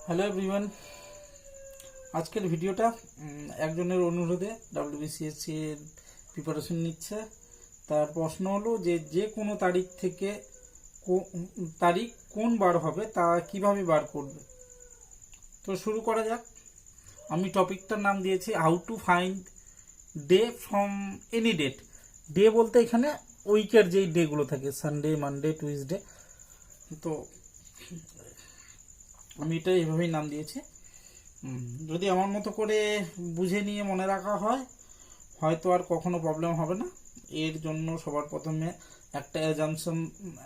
Hello everyone, আজকের ভিডিওটা একজনের অনুরোধে ডাব্লিউবিসিএসসি এর প্রিপারেশন নিচ্ছে। তার প্রশ্ন হলো যে যে কোনো তারিখ থেকে তারিখ কোন বার হবে তা কিভাবে বার করবে। তো শুরু করা যাক। আমি টপিকটার নাম দিয়েছি how to find day from any date. Day বলতে এখানে উইকের যেই ডেগুলো থাকে, সানডে, মানডে, টুইসডে। তো আমি এটা এইভাবেই নাম দিয়েছি। যদি আমার মতো করে বুঝে নিয়ে মনে রাখা হয় হয়তো আর কখনো প্রবলেম হবে না। এর জন্য সবার প্রথমে একটা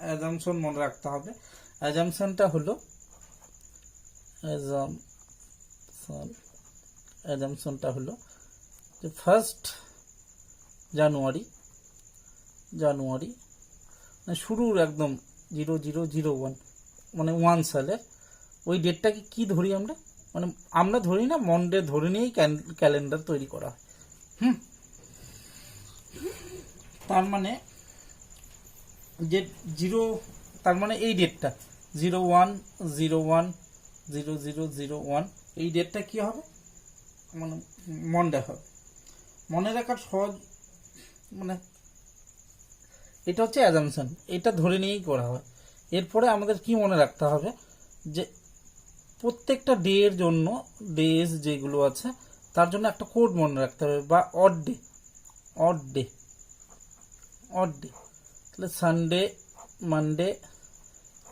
অ্যাজাম্পশন মনে রাখতে হবে। অ্যাজাম্পশনটা হলো অ্যাজাম্পশনটা হলো যে 1 জানুয়ারি মানে শুরুর একদম 0001 মানে 1 সালের ওই ডেটটাকে কি ধরি আমরা, মানে আমরা ধরি না, মন্ডে ধরে নিয়েই ক্যালেন্ডার তৈরি করা হয়। তার মানে যে তার মানে এই ডেটটা 01/01/0001 এই ডেটটা কি হবে, মানে মন্ডে হবে। মনে রাখার সহজ মানে এটা হচ্ছে অ্যাজাম্পশন, এটা ধরে নিয়েই করা হয়। এরপরে আমাদের কি মনে রাখতে হবে যে প্রত্যেকটা ডে এর জন্য, ডেজ যেগুলো আছে তার জন্য একটা কোড মনে রাখতে হবে, বা অড ডে। তাহলে Sunday, Monday,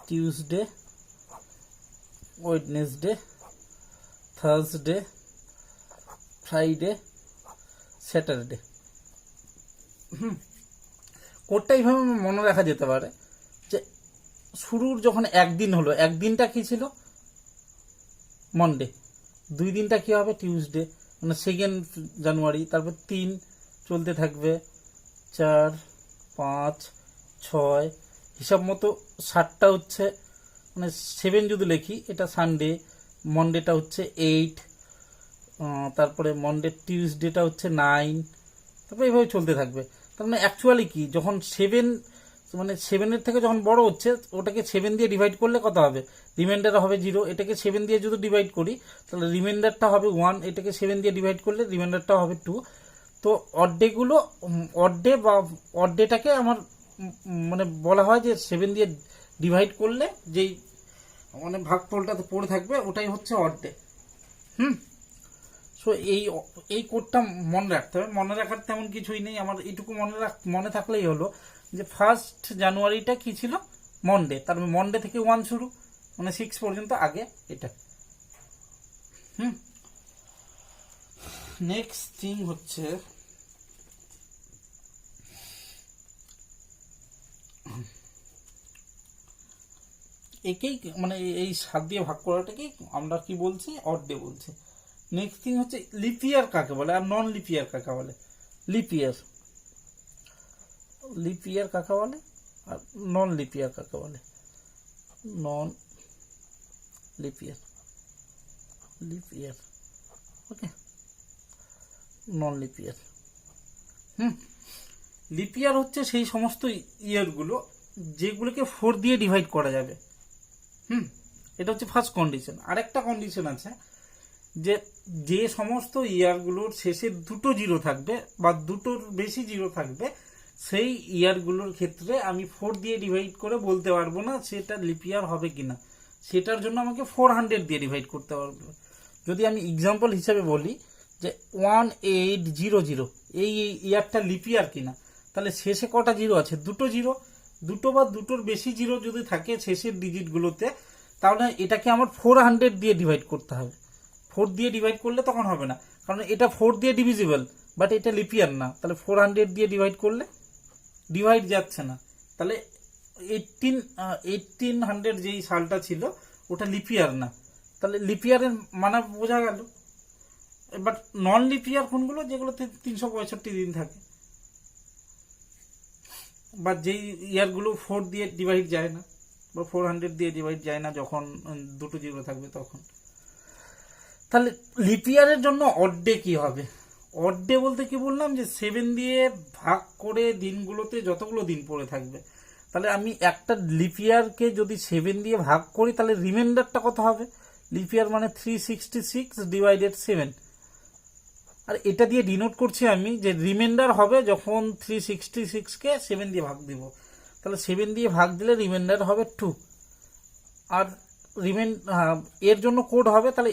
Tuesday, Wednesday, Thursday, Friday, Saturday. কোডটা এইভাবে মনে রাখা যেতে পারে যে শুরুর যখন একদিন হলো, একদিনটা কি ছিল, মন্ডে। 2 দিনটা কি হবে, টিউসডে, মানে 2 জানুয়ারি। তারপর 3 চলতে থাকবে, 4, 5, 6, হিসাব মতো 7টা হচ্ছে, মানে 7 যদি লিখি এটা সানডে, মন্ডেটা হচ্ছে 8, তারপরে মন্ডে, টিউসডেটা হচ্ছে 9, তারপরে এইভাবে চলতে থাকবে। তার মানে অ্যাকচুয়ালি কি, যখন 7 মানে 7-এর থেকে যখন বড় হচ্ছে ওটাকে 7 দিয়ে ডিভাইড করলে কত হবে, রিমাইন্ডার হবে 0। এটাকে 7 দিয়ে যদি ডিভাইড করি তাহলে রিমাইন্ডারটা হবে 1। এটাকে 7 দিয়ে ডিভাইড করলে রিমাইন্ডারটা হবে 2। তো অড্ডেগুলো, অড্ডে বা অড্ডেটাকে আমার মানে বলা হয় যে 7 দিয়ে ডিভাইড করলে যেই মানে ভাগফলটাতে পড়ে থাকবে ওটাই হচ্ছে অড্ডে। সো এই কোডটা মনে রাখতে হবে। মনে রাখার তেমন কিছুই নেই, আমার এইটুকু মনে থাকলেই হলো যে 1 জানুয়ারিটা কি ছিল, মন্ডে। তার মন্ডে থেকে 1 শুরু, মানে 6 পর্যন্ত আগে এটা। নেক্সট থিং হচ্ছে একেই, মানে এই 7 দিয়ে ভাগ করাটাকেই আমরা কি বলছি, অড ডে বলছি। নেক্সট থিং হচ্ছে লিপ ইয়ার কাকে বলে আর নন লিপ ইয়ার কাকে বলে। লিপ ইয়ার কাকে বলে আর নন লিপ ইয়ার কাকে বলে। নন লিপ ইয়ার, ওকে, নন লিপ ইয়ার। লিপ ইয়ার হচ্ছে সেই সমস্ত ইয়ারগুলো যেগুলোকে 4 দিয়ে ডিভাইড করা যাবে। এটা হচ্ছে ফার্স্ট কন্ডিশন। আরেকটা কন্ডিশন আছে যে যে সমস্ত ইয়ারগুলোর শেষে 2টো জিরো থাকবে বা 2টোর বেশি জিরো থাকবে সেই ইয়ারগুলোর ক্ষেত্রে আমি 4 দিয়ে ডিভাইড করে বলতে পারবো না সেটা লিপ ইয়ার হবে কিনা। সেটার জন্য আমাকে 400 দিয়ে ডিভাইড করতে পারবো। যদি আমি এক্সাম্পল হিসাবে বলি যে 1800, এই ইয়ারটা লিপ ইয়ার কিনা, তাহলে শেষে কটা জিরো আছে, 2টো জিরো। 2টো বা 2টোর বেশি জিরো যদি থাকে শেষের ডিজিটগুলোতে, তাহলে এটাকে আমার 400 দিয়ে ডিভাইড করতে হবে। 4 দিয়ে ডিভাইড করলে তখন হবে না, কারণ এটা 4 দিয়ে ডিভিজিবল, বাট এটা লিপ ইয়ার না। তাহলে 400 দিয়ে ডিভাইড করলে ডিভাইড যাচ্ছে না। তাহলে 1800 যেই সালটা ছিল ওটা লিপ ইয়ার না। তাহলে লিপ ইয়ারের মানে বোঝা গেল। বাট নন লিপ ইয়ার কোনগুলো, যেগুলোতে 365 দিন থাকে, বা যেই ইয়ারগুলো 4 দিয়ে ডিভাইড যায় না বা 400 দিয়ে ডিভাইড যায় না, যখন 2টো জিরো থাকবে তখন। তাহলে লিপ ইয়ারের জন্য অড ডে কি হবে? অড ডে বলতে কি বললাম, যে 7 দিয়ে ভাগ করে দিনগুলোতে যতগুলো দিন পড়ে থাকবে। তাহলে আমি একটা লিপ ইয়ারকে যদি 7 দিয়ে ভাগ করি তাহলে রিমাইন্ডারটা কত হবে, লিপ ইয়ার মানে 366 ডিভাইডেড 7। আর এটা দিয়ে ডিনোট করছি আমি যে রিমাইন্ডার হবে যখন 366কে 7 দিয়ে ভাগ দিব, তাহলে 7 দিয়ে ভাগ দিলে রিমাইন্ডার হবে 2। আর এর জন্য কোড হবে, তাহলে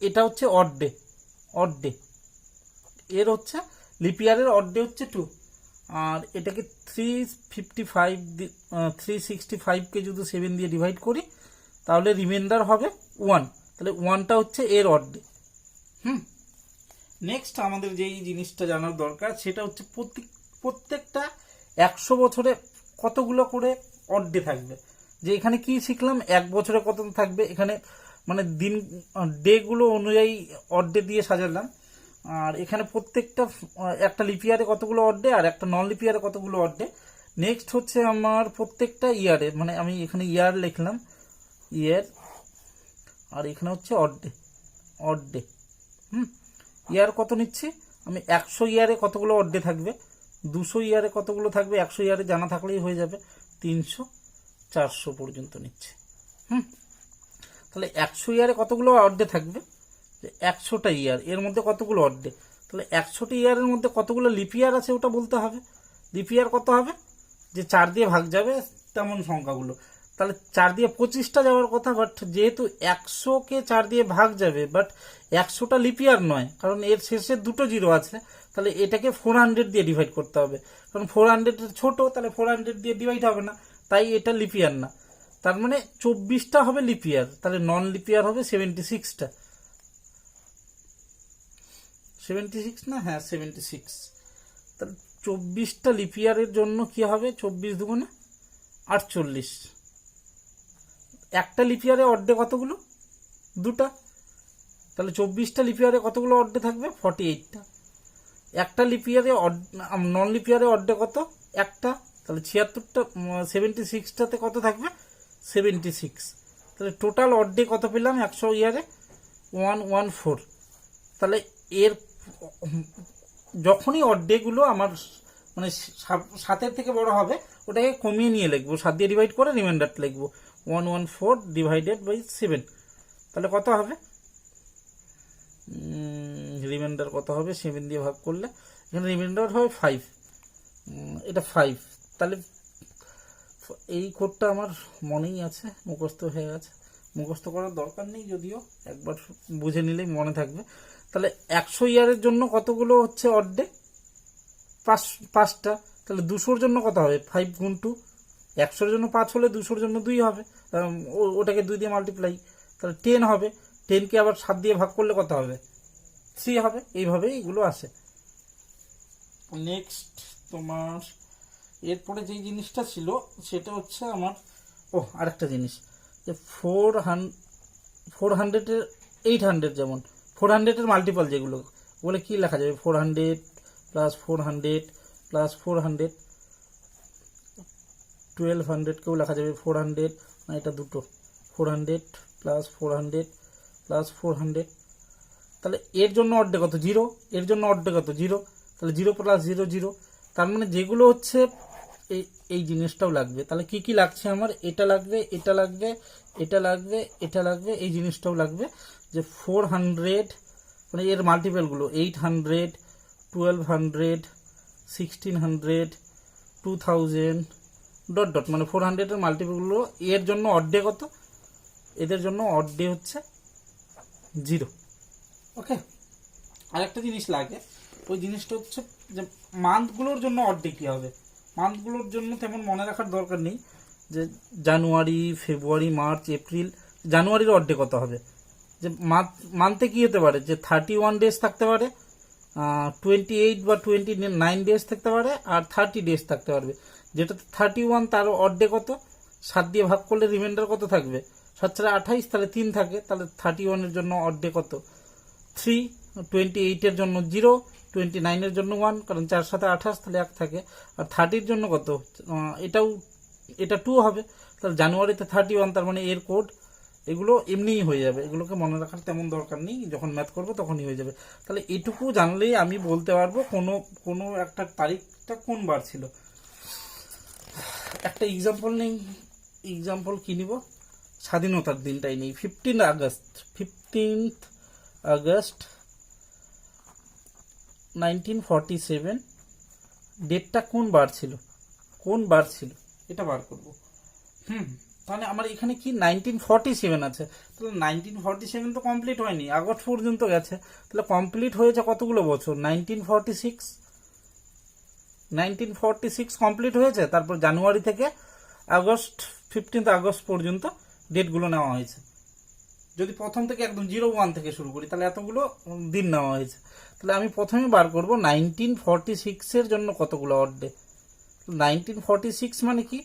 এটা হচ্ছে অড ডে, এর হচ্ছে লিপ ইয়ারের অড ডে হচ্ছে 2। আর এটাকে 365কে যদি 7 দিয়ে ডিভাইড করি তাহলে রিমাইন্ডার হবে 1, তাহলে 1টা হচ্ছে এর অড ডে। নেক্সট আমাদের যেই জিনিসটা জানার দরকার সেটা হচ্ছে প্রত্যেকটা 100 বছরে কতগুলো করে অড ডে থাকবে। যে এখানে কি শিখলাম, 1 বছরে কত থাকবে, এখানে মানে দিন ডে গুলো অনুযায়ী অড ডে দিয়ে সাজালাম। আর এখানে প্রত্যেকটা একটা লিপ ইয়ারে কতগুলো অড ডে আর একটা নন লিপ ইয়ারে কতগুলো অড ডে। নেক্সট হচ্ছে আমার প্রত্যেকটা ইয়ারে, মানে আমি এখানে ইয়ার লিখলাম ইয়ার, আর এখানে হচ্ছে অড ডে। ইয়ার কত নিচ্ছি আমি, 100 ইয়ারে কতগুলো অড ডে থাকবে, 200 ইয়ারে কতগুলো থাকবে, 100 ইয়ারে জানা থাকলেই হয়ে যাবে, 300 400 পর্যন্ত নিচ্ছে। তাহলে 100 ইয়ারে কতগুলো অড ডে থাকবে, 100টা ইয়ার, এর মধ্যে কতগুলো অড ডে, তাহলে 100টা ইয়ারের মধ্যে কতগুলো লিপ ইয়ার আছে ওটা বলতে হবে। লিপ ইয়ার কত হবে, যে 4 দিয়ে ভাগ যাবে তেমন সংখ্যাগুলো, তাহলে 4 দিয়ে 25টা যাওয়ার কথা, বাট যেহেতু 100কে 4 দিয়ে ভাগ যাবে, বাট 100টা লিপ ইয়ার নয়, কারণ এর শেষে 2টো জিরো আছে, তাহলে এটাকে 400 দিয়ে ডিভাইড করতে হবে, কারণ 400 ছোট, তাহলে 400 দিয়ে ডিভাইড হবে না, তাই এটা লিপ ইয়ার না। তার মানে 24টা হবে লিপ ইয়ার, তাহলে নন লিপ ইয়ার হবে 76টা। 76 না, হ্যাঁ 76। তাহলে 24টা লিপ ইয়ারের জন্য কি হবে, 24 দুগুণে 48। একটা লিপ ইয়ারে অড ডে কতগুলো, 2টা, তাহলে 24টা লিপ ইয়ারে কতগুলো অড ডে থাকবে, 48টা। একটা লিপ ইয়ারে নন লিপ ইয়ারে অড ডে কত, একটা, তাহলে 76টা 76টাতে কত থাকবে, 76। তাহলে টোটাল অড ডে কত পেলাম 100 ইয়ারে, 114। তাহলে এর যখনই অড ডে গুলো আমার মানে 7-এর থেকে বড় হবে ওটাকে কমিয়ে নিয়ে লিখবো, 7 দিয়ে ডিভাইড করে রিমাইন্ডার লিখবো, 114 ডিভাইডেড বাই 7। তাহলে কত হবে, রিমাইন্ডার কত হবে 7 দিয়ে ভাগ করলে, এখানে রিমাইন্ডার হবে 5, এটা 5। তাহলে এই কোডটা আমার মনেই আছে, মুখস্থ হয়ে গেছে, মুখস্থ করার দরকার নেই, যদিও একবার বুঝে নিলেই মনে থাকবে। তাহলে 100 ইয়ারের জন্য কতগুলো হচ্ছে অড ডে, 5টা। তাহলে 200-র জন্য কত হবে, 5 গুণ 2, 100-র জন্য 5 হলে 200-র জন্য 2 হবে, ওটাকে 2 দিয়ে মাল্টিপ্লাই, তাহলে 10 হবে। 10কে আবার 7 দিয়ে ভাগ করলে কত হবে, 3 হবে। এইভাবেই এগুলো আসে। নেক্সট তোমার এরপরে যেই জিনিসটা ছিল সেটা হচ্ছে আমার আরেকটা জিনিস, যে 400-এর 800, যেমন 400-এর মাল্টিপল যেগুলো, বলে কি লেখা যাবে, 400 প্লাস 400 প্লাস 400, 1200কেও লেখা যাবে 400, না এটা দুটো, 400 প্লাস 400 প্লাস 400। তাহলে এর জন্য অড ডে কত, 0, এর জন্য অড ডে কত, 0, তাহলে 0 প্লাস 0 0। তার মানে যেগুলো হচ্ছে এই জিনিসটাও লাগবে। তাহলে কি কি লাগছে আমার, এটা লাগবে, এটা লাগবে, এটা লাগবে, এটা লাগবে, এই জিনিসটাও লাগবে, যে 400 মানে এর মাল্টিপলগুলো 800, 1200, 1600, 2000 ডট ডট, মানে 400-এর মাল্টিপলগুলো। এর জন্য অড ডে কত, এদের জন্য অড ডে হচ্ছে 0। ওকে, আরেকটা জিনিস লাগে, ওই জিনিসটা হচ্ছে যে মান্থগুলোর জন্য অড ডে কী হবে। মান্থগুলোর জন্য তেমন মনে রাখার দরকার নেই, যে জানুয়ারি, ফেব্রুয়ারি, মার্চ, এপ্রিল। জানুয়ারির অড ডে কত হবে, যে মান্থে কী হতে পারে, যে 31 ডেজ থাকতে পারে, 28 বা 29 ডেজ থাকতে পারে, আর 30 ডেজ থাকতে পারবে। যেটা 31 তার অড ডে কত, 7 দিয়ে ভাগ করলে রিমাইন্ডার কত থাকবে, 7 × 28, তাহলে 3 থাকে, তাহলে 31-এর জন্য অড ডে কত, 3। 28-এর জন্য 0, 29-এর জন্য 1, কারণ 4 × 7 = 28, তাহলে 1 থাকে। আর 30-র জন্য কত, এটা 2 হবে, তাহলে জানুয়ারিতে 31, তার মানে এর কোড। এগুলো এমনিই হয়ে যাবে, এগুলোকে মনে রাখার তেমন দরকার নেই, যখন ম্যাথ করবো তখনই হয়ে যাবে। তাহলে এটুকু জানলেই আমি বলতে পারবো কোনো একটা তারিখটা কোন বার ছিল। একটা এক্সাম্পল নেই, এক্সাম্পল কি নিব, স্বাধীনতার দিনটাই নেই, 15th আগস্ট 1947 ডেটটা কোন বার ছিল, এটা বার করব। তাহলে আমার এখানে কি 1947 আছে, তাহলে 1947 তো কমপ্লিট হয়নি, আগস্ট পর্যন্ত গেছে, তাহলে কমপ্লিট হয়েছে কতগুলো বছর, 1946 কমপ্লিট হয়েছে, তারপর জানুয়ারি থেকে আগস্ট 15 আগস্ট পর্যন্ত ডেটগুলো নেওয়া হয়েছে। যদি প্রথম থেকে একদম 01 থেকে শুরু করি তাহলে এতগুলো দিন নেওয়া হয়েছে। তাহলে আমি প্রথমে বার করব 1946 জন্য কতগুলো অড ডে। 1946 মানে কি,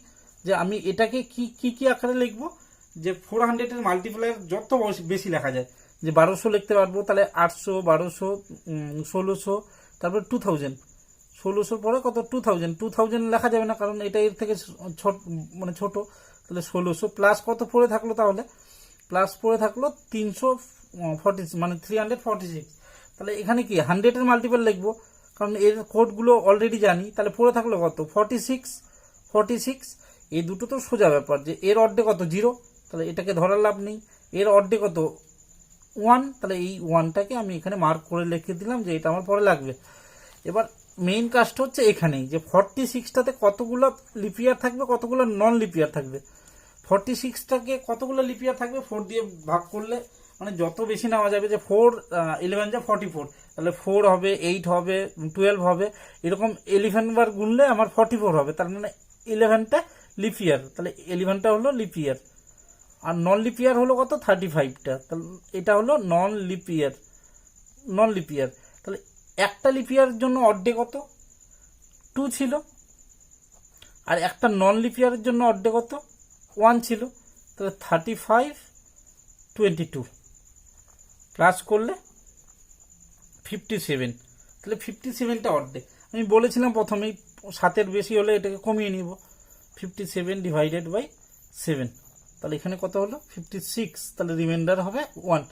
যে আমি এটাকে কি আকারে লিখব, যে 400 মাল্টিপ্লায়ার যত বেশি লেখা যায়, যে 1200 লিখতে পারবো, তাহলে 800, 1200, 1600, তারপর 2000, 1600 পরে কত 2000 লেখা যাবে না, কারণ এটা এর থেকে ছোট, তাহলে 1600 প্লাস কত পড়ে থাকলো, তাহলে প্লাস পড়ে থাকলো 340 মানে 346। তাহলে এখানে কি 100 মাল্টিপল লিখবো, কারণ এর কোডগুলো অলরেডি জানি, তাহলে পড়ে থাকলো কত 46। এই দুটো তো সোজা ব্যাপার, যে এর অর্ধে কত 0, তাহলে এটাকে ধরার লাভ নেই। এর অর্ধে কত 1, তাহলে এই 1টাকে আমি এখানে মার্ক করে লিখে দিলাম যে এটা আমার পরে লাগবে। এবার মেইন কাজটা হচ্ছে এখানেই, যে 46টাতে কতগুলো লিপিয়ার থাকবে, কতগুলো নন লিপিয়ার থাকবে। 46টাকে কতগুলো লিপিয়ার থাকবে, 4 দিয়ে ভাগ করলে মানে যত বেশি নেওয়া যাবে, যে 4 11 যা 44, তাহলে 4 হবে, 8 হবে, 12 হবে, এরকম 11 বার গুনলে আমার 44 হবে, তার মানে 11টা লিপিয়ার, তাহলে 11টা হলো লিপিয়ার। আর নন লিপিয়ার হলো কত 35টা, তাহলে এটা হলো নন লিপিয়ার। তাহলে একটা লিপিয়ার জন্য অর্ধে কত 2 ছিল, আর একটা নন লিপিয়ারের জন্য অর্ধে কত 1 ছিল, তাহলে 35, 22 প্লাস করলে 57, তাহলে 57টা অর্ধে। আমি বলেছিলাম প্রথমেই 7-এর বেশি হলে এটাকে কমিয়ে নিব, 57 ডিভাইডেড বাই 7, তাহলে এখানে কত হলো 56, তাহলে রিমাইন্ডার হবে 1।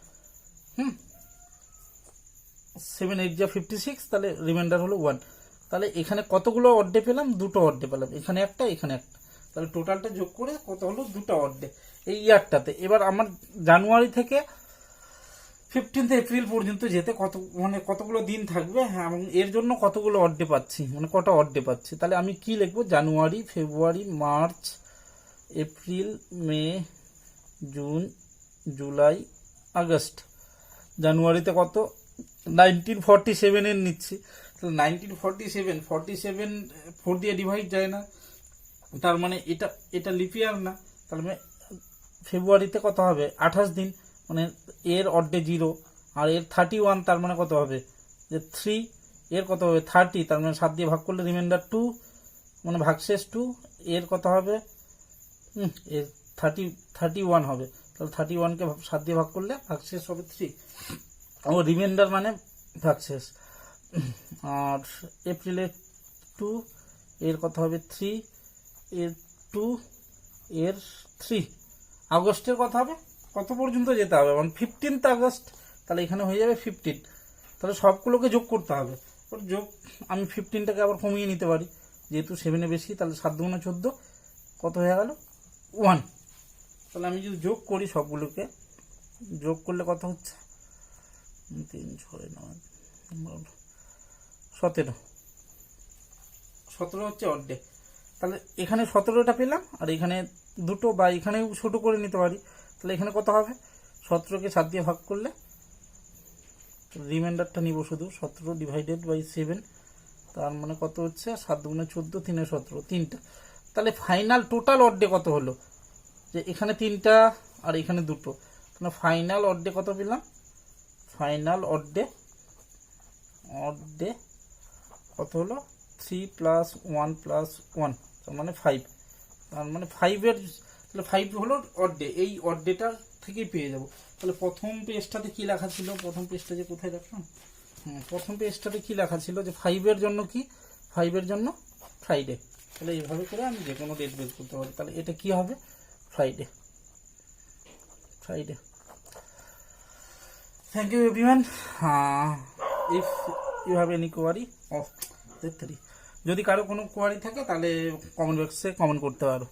7 8 যা 56, তাহলে রিমাইন্ডার হলো 1। তাহলে এখানে কতগুলো অর্ধে পেলাম, দুটো অর্ধে পেলাম, এখানে একটা, এখানে একটা, তাহলে টোটালটা যোগ করে কত হলো, দুটো অর্ধে এই ইয়ারটাতে। এবার আমার জানুয়ারি থেকে 15 এপ্রিল পর্যন্ত যেতে কতগুলো দিন থাকবে, এবং এর জন্য কতগুলো অর্ধে পাচ্ছি, মানে কটা অর্ধে পাচ্ছি। তাহলে আমি কি লিখবো, জানুয়ারি, ফেব্রুয়ারি, মার্চ, এপ্রিল, মে, জুন, জুলাই, আগস্ট। জানুয়ারিতে কত 1947 এর নিচ্ছি, তাহলে 1947, 47 4 দিয়ে ডিভাইড যায় না, তার মানে এটা লিপিয়ার না। তাহলে ফেব্রুয়ারিতে কত হবে 28 দিন, মানে এর অর্ধে 0, আর এর 31, তার মানে কত হবে যে 3, এর কত হবে 30, তার মানে 7 দিয়ে ভাগ করলে রিমাইন্ডার 2, মানে ভাগশেষ 2, এর কত হবে এর 31 হবে, তাহলে 31কে 7 দিয়ে ভাগ করলে ভাগশেষ হবে 3, ও রিমাইন্ডার মানে ভাগশেষ। আর এপ্রিলের 2, এর কত হবে 3, এর 2, এর 3। আগস্টের কথা হবে কত পর্যন্ত যেতে হবে, মানে 15 আগস্ট, তাহলে এখানে হয়ে যাবে 15। তাহলে সবগুলোকে যোগ করতে হবে, যোগ আমি 15টাকে আবার কমিয়ে নিতে পারি, যেহেতু 7-এ বেশি, তাহলে 7 × 14 কত হয়ে গেল 1। তাহলে আমি যদি যোগ করি সবগুলোকে, যোগ করলে কত হচ্ছে 3 6 9 17 হচ্ছে অর্ধেক। তাহলে এখানে 17টা পেলাম, আর এখানে দুটো, বা এখানেও ছোট করে নিতে পারি, তাহলে এখানে কত হবে 17কে 7 দিয়ে ভাগ করলে, রিমাইন্ডারটা নিব শুধু 17 ডিভাইডেড বাই 7, তার মানে কত হচ্ছে 7 × 14 3 17, 3টা। তাহলে ফাইনাল টোটাল অর্ধে কত হলো, যে এখানে 3টা আর এখানে 2টো, তাহলে ফাইনাল অর্ধে কত পেলাম, ফাইনাল অর্ধে কত হলো 3 + 1 + 1, তার মানে 5, তার মানে 5-এর, তাহলে 5 হলো অর্ধে, এই অর্ধেটা থেকেই পেয়ে যাব। তাহলে প্রথম পেজটাতে কি লেখা ছিল, প্রথম পেজটা যে কোথায় রাখলাম, প্রথম পেজটাতে কি লেখা ছিল, যে 5-এর জন্য কি, 5-এর জন্য ফ্রাইডে। তাহলে এইভাবে করে আমি যে কোনো ডেট বের করতে পারি। তাহলে এটা কি হবে Friday. Thank you everyone. If you have any query of 3, যদি কারো কোনো কোয়ারি থাকে তাহলে কমেন্ট বক্সে কমেন্ট করতে পারো।